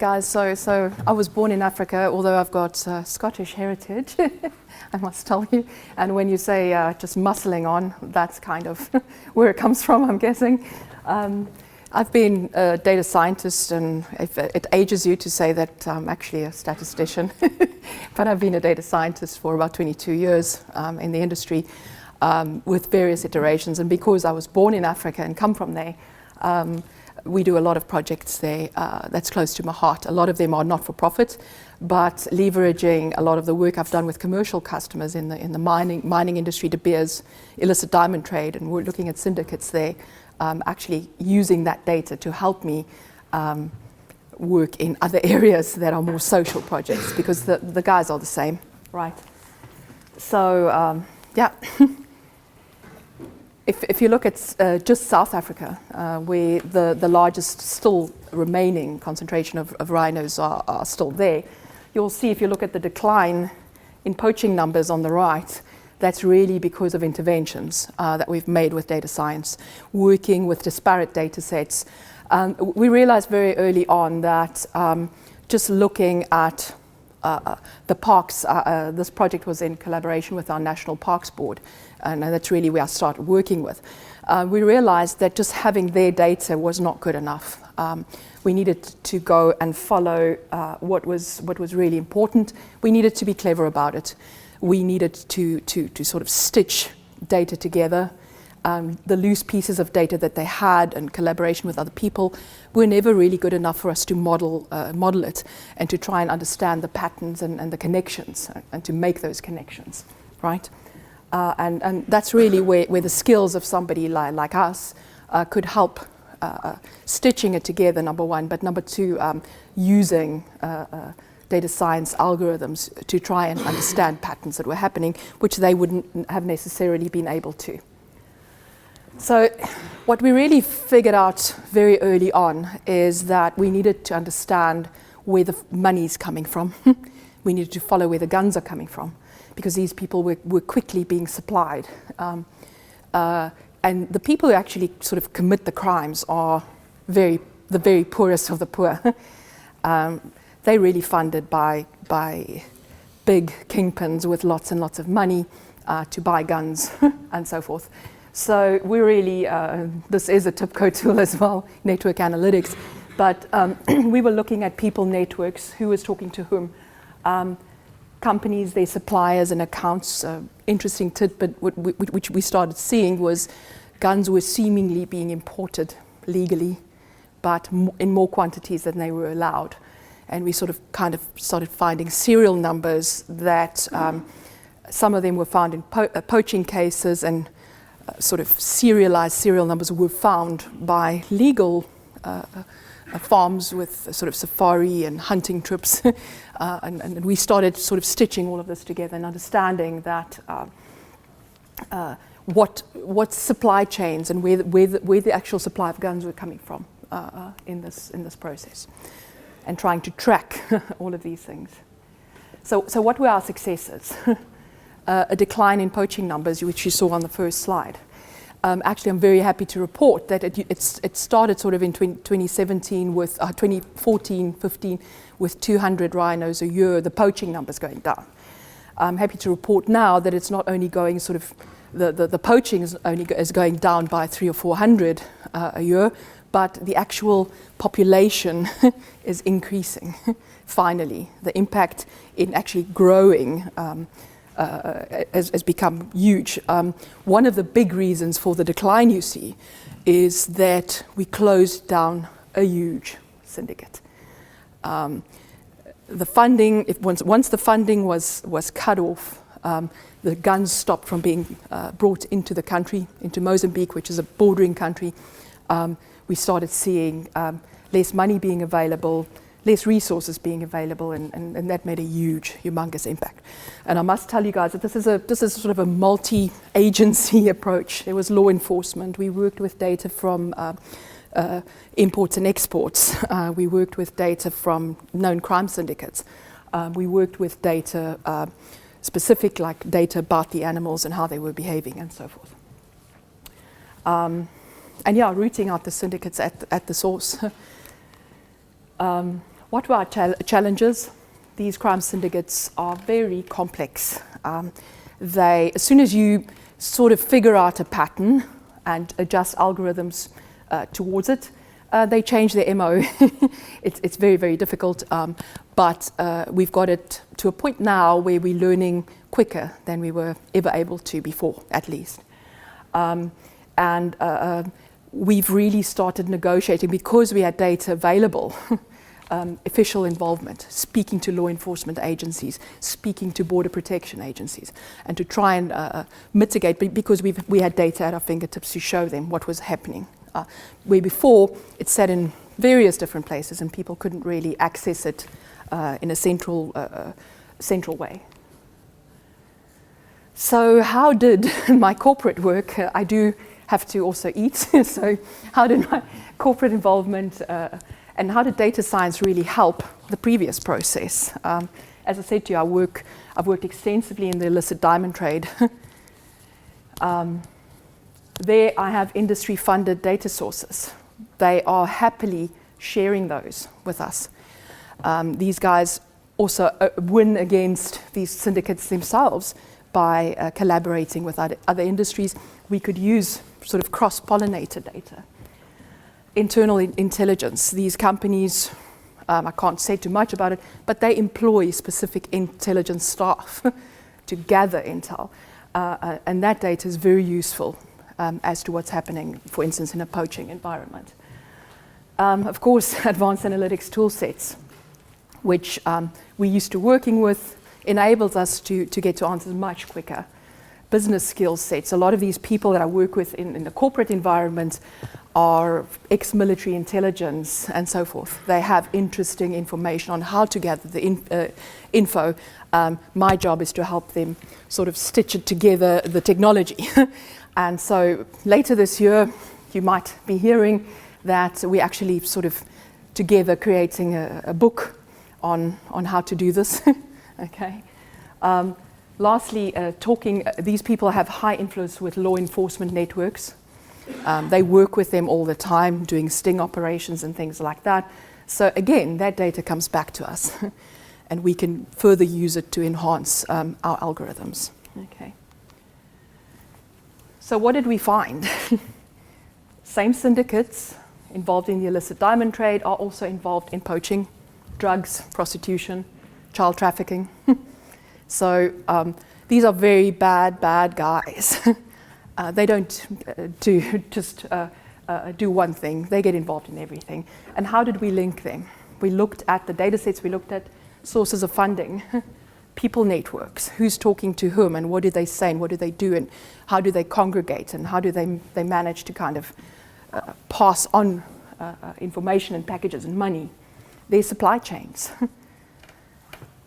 guys. So I was born in Africa, although I've got Scottish heritage, I must tell you. And when you say just muscling on, that's kind of where it comes from, I'm guessing. I've been a data scientist, and if it ages you to say that I'm actually a statistician, but I've been a data scientist for about 22 years in the industry with various iterations. And because I was born in Africa and come from there, we do a lot of projects there that's close to my heart. A lot of them are not-for-profit, but leveraging a lot of the work I've done with commercial customers in the mining industry, De Beers, illicit diamond trade, and we're looking at syndicates there, actually using that data to help me work in other areas that are more social projects, because the guys are the same, right? So, yeah. If you look at just South Africa, where the largest still remaining concentration of rhinos are still there, you'll see if you look at the decline in poaching numbers on the right, that's really because of interventions that we've made with data science, working with disparate data sets. We realized very early on that just looking at the parks, this project was in collaboration with our National Parks Board, and that's really where I started working with. We realized that just having their data was not good enough. We needed to go and follow what was really important. We needed to be clever about it. We needed to sort of stitch data together. The loose pieces of data that they had in collaboration with other people were never really good enough for us to model it and to try and understand the patterns and the connections and to make those connections, right? And that's really where the skills of somebody like us could help stitching it together, number one, but number two, using data science algorithms to try and understand patterns that were happening, which they wouldn't have necessarily been able to. So what we really figured out very early on is that we needed to understand where the money's coming from. We needed to follow where the guns are coming from, because these people were quickly being supplied. And the people who actually sort of commit the crimes are the very poorest of the poor. They're really funded by big kingpins with lots and lots of money to buy guns and so forth. So we really, this is a TIPCO tool as well, network analytics, but we were looking at people networks, who was talking to whom, companies, their suppliers and accounts. Interesting tidbit which we started seeing was guns were seemingly being imported legally, but in more quantities than they were allowed. And we sort of kind of started finding serial numbers that some of them were found in poaching cases, and sort of serialized serial numbers were found by legal farms with sort of safari and hunting trips. And we started sort of stitching all of this together and understanding that what supply chains and where the actual supply of guns were coming from in this process, and trying to track all of these things. So what were our successes? A decline in poaching numbers, which you saw on the first slide. Actually, I'm very happy to report that it started sort of in 2017 with 2014, 15 with 200 rhinos a year, the poaching numbers going down. I'm happy to report now that it's not only going sort of, the poaching is going down by 300 or 400 a year, but the actual population is increasing. Finally, the impact in actually growing has become huge. One of the big reasons for the decline you see is that we closed down a huge syndicate. The funding, once the funding was cut off, the guns stopped from being brought into the country, into Mozambique, which is a bordering country. We started seeing less money being available, less resources being available, and that made a humongous impact. And I must tell you guys that this is sort of a multi-agency approach. There was law enforcement. We worked with data from imports and exports. We worked with data from known crime syndicates. We worked with data specific, like data about the animals and how they were behaving and so forth. And yeah, rooting out the syndicates at the source. What were our challenges? These crime syndicates are very complex. As soon as you sort of figure out a pattern and adjust algorithms towards it, they change their MO. It's very, very difficult, but we've got it to a point now where we're learning quicker than we were ever able to before, at least. We've really started negotiating, because we had data available, official involvement, speaking to law enforcement agencies, speaking to border protection agencies, and to try and mitigate, because we had data at our fingertips to show them what was happening. Where before it sat in various different places and people couldn't really access it in a central way. So how did my corporate work, I do have to also eat, so how did my corporate involvement and how did data science really help the previous process? As I said to you, I've worked extensively in the illicit diamond trade. There I have industry-funded data sources. They are happily sharing those with us. These guys also win against these syndicates themselves by collaborating with other industries. We could use sort of cross-pollinated data. Internal intelligence. These companies, I can't say too much about it, but they employ specific intelligence staff to gather intel. And that data is very useful as to what's happening, for instance, in a poaching environment. Of course, advanced analytics tool sets, which we're used to working with, enables us to get to answers much quicker. Business skill sets. A lot of these people that I work with in the corporate environment are ex-military intelligence and so forth. They have interesting information on how to gather the info. My job is to help them sort of stitch it together, the technology. And so later this year, you might be hearing that we actually sort of together creating a book on how to do this. Okay. Lastly, these people have high influence with law enforcement networks. They work with them all the time, doing sting operations and things like that. So again, that data comes back to us, and we can further use it to enhance our algorithms. Okay. So what did we find? Same syndicates involved in the illicit diamond trade are also involved in poaching, drugs, prostitution, child trafficking. So these are very bad guys. They don't do one thing. They get involved in everything. And how did we link them? We looked at the data sets. We looked at sources of funding, people networks, who's talking to whom, and what do they say, and what do they do, and how do they congregate, and how do they manage to kind of pass on information and packages and money. Their supply chains.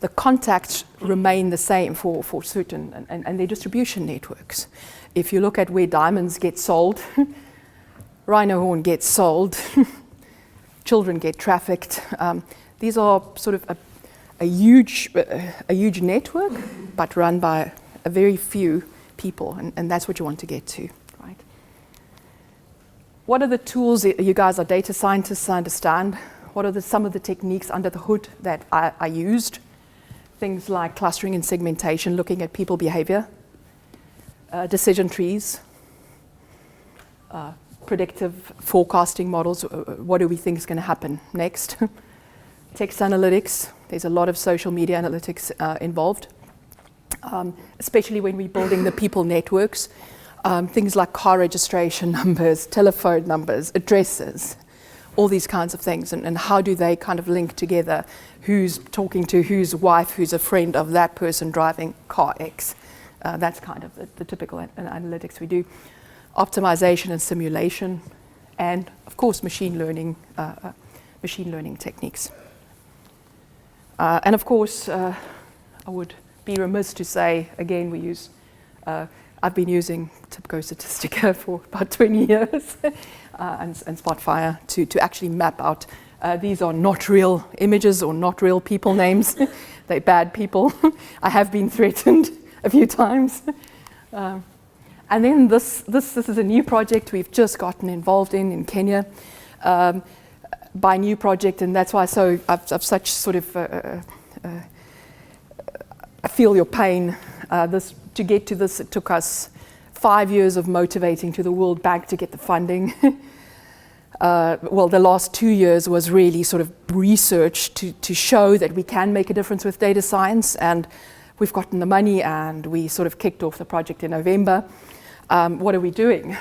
The contacts remain the same for certain, and their distribution networks. If you look at where diamonds get sold, rhino horn gets sold, children get trafficked. These are sort of a huge network, but run by a very few people, and that's what you want to get to, right? What are the tools? You guys are data scientists, I understand. What are some of the techniques under the hood that I used? Things like clustering and segmentation, looking at people behavior, decision trees, predictive forecasting models. What do we think is going to happen next? Text analytics. There's a lot of social media analytics involved, especially when we're building the people networks. Things like car registration numbers, telephone numbers, addresses, all these kinds of things, and how do they kind of link together? Who's talking to whose wife, who's a friend of that person driving car X? That's kind of the typical analytics we do. Optimization and simulation, and of course machine learning techniques. And of course, I would be remiss to say, again, we use, I've been using Typico Statistica for about 20 years and Spotfire to actually map out. These are not real images or not real people names. They're bad people. I have been threatened a few times. And then this is a new project we've just gotten involved in Kenya. by new project, and that's why I've such sort of I feel your pain. To get to this, it took us 5 years of motivating to the World Bank to get the funding. Well, the last 2 years was really sort of research to show that we can make a difference with data science, and we've gotten the money, and we sort of kicked off the project in November. What are we doing?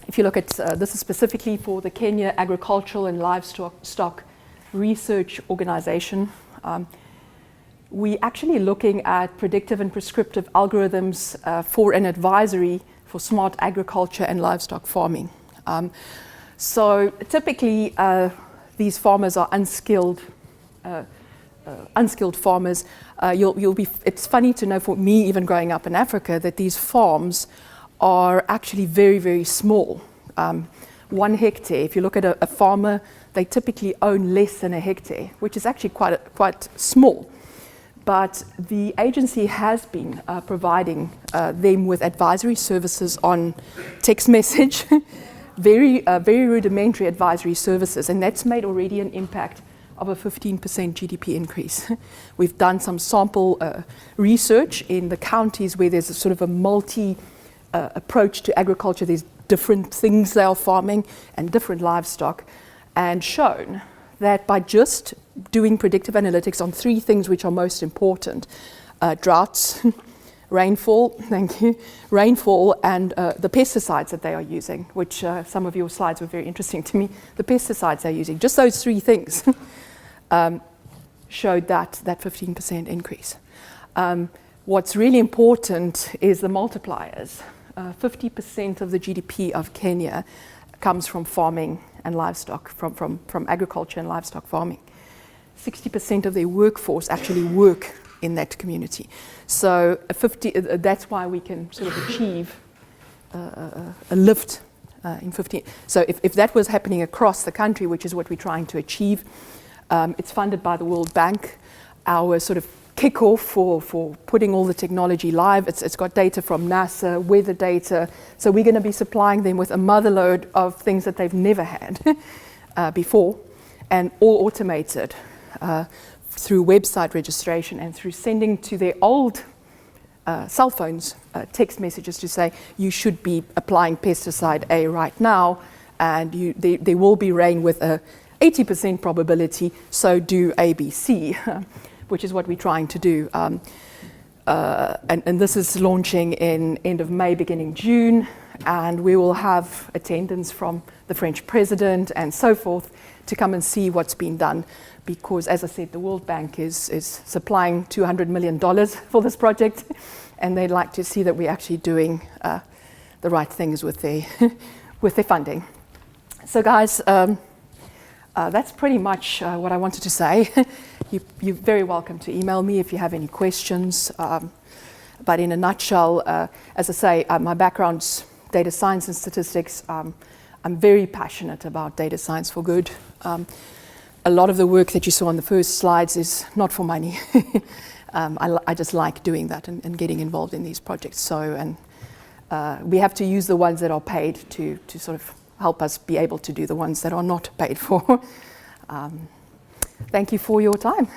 If you look at, this is specifically for the Kenya Agricultural and Livestock Research Organization. We're actually looking at predictive and prescriptive algorithms for an advisory for smart agriculture and livestock farming. So typically these farmers are unskilled farmers. It's funny to know, for me, even growing up in Africa, that these farms are actually very, very small. 1 hectare, if you look at a farmer, they typically own less than a hectare, which is actually quite small. But the agency has been providing them with advisory services on text message, very rudimentary advisory services, and that's made already an impact of a 15% GDP increase. We've done some sample research in the counties where there's a sort of a multi approach to agriculture. There's different things they are farming and different livestock, and shown that by just doing predictive analytics on 3 things which are most important, droughts, rainfall, rainfall, and the pesticides that they are using, which some of your slides were very interesting to me. The pesticides they're using, just those 3 things showed that 15% increase. What's really important is the multipliers. 50% of the GDP of Kenya comes from farming and livestock, from agriculture and livestock farming. 60% of their workforce actually work in that community. So that's why we can sort of achieve a lift in 15. So if that was happening across the country, which is what we're trying to achieve, it's funded by the World Bank. Our sort of kickoff for putting all the technology live, it's got data from NASA, weather data. So we're going to be supplying them with a motherload of things that they've never had before, and all automated through website registration and through sending to their old cell phones text messages to say, you should be applying pesticide A right now, and there will be rain with a 80% probability, so do ABC, which is what we're trying to do. And this is launching in end of May, beginning June, and we will have attendance from the French president and so forth to come and see what's been done, because, as I said, the World Bank is supplying $200 million for this project, and they'd like to see that we're actually doing the right things with their funding. So guys, that's pretty much what I wanted to say. You're very welcome to email me if you have any questions. But in a nutshell, as I say, my background's data science and statistics. I'm very passionate about data science for good. A lot of the work that you saw on the first slides is not for money. I just like doing that and getting involved in these projects. So, and we have to use the ones that are paid to sort of help us be able to do the ones that are not paid for. Thank you for your time.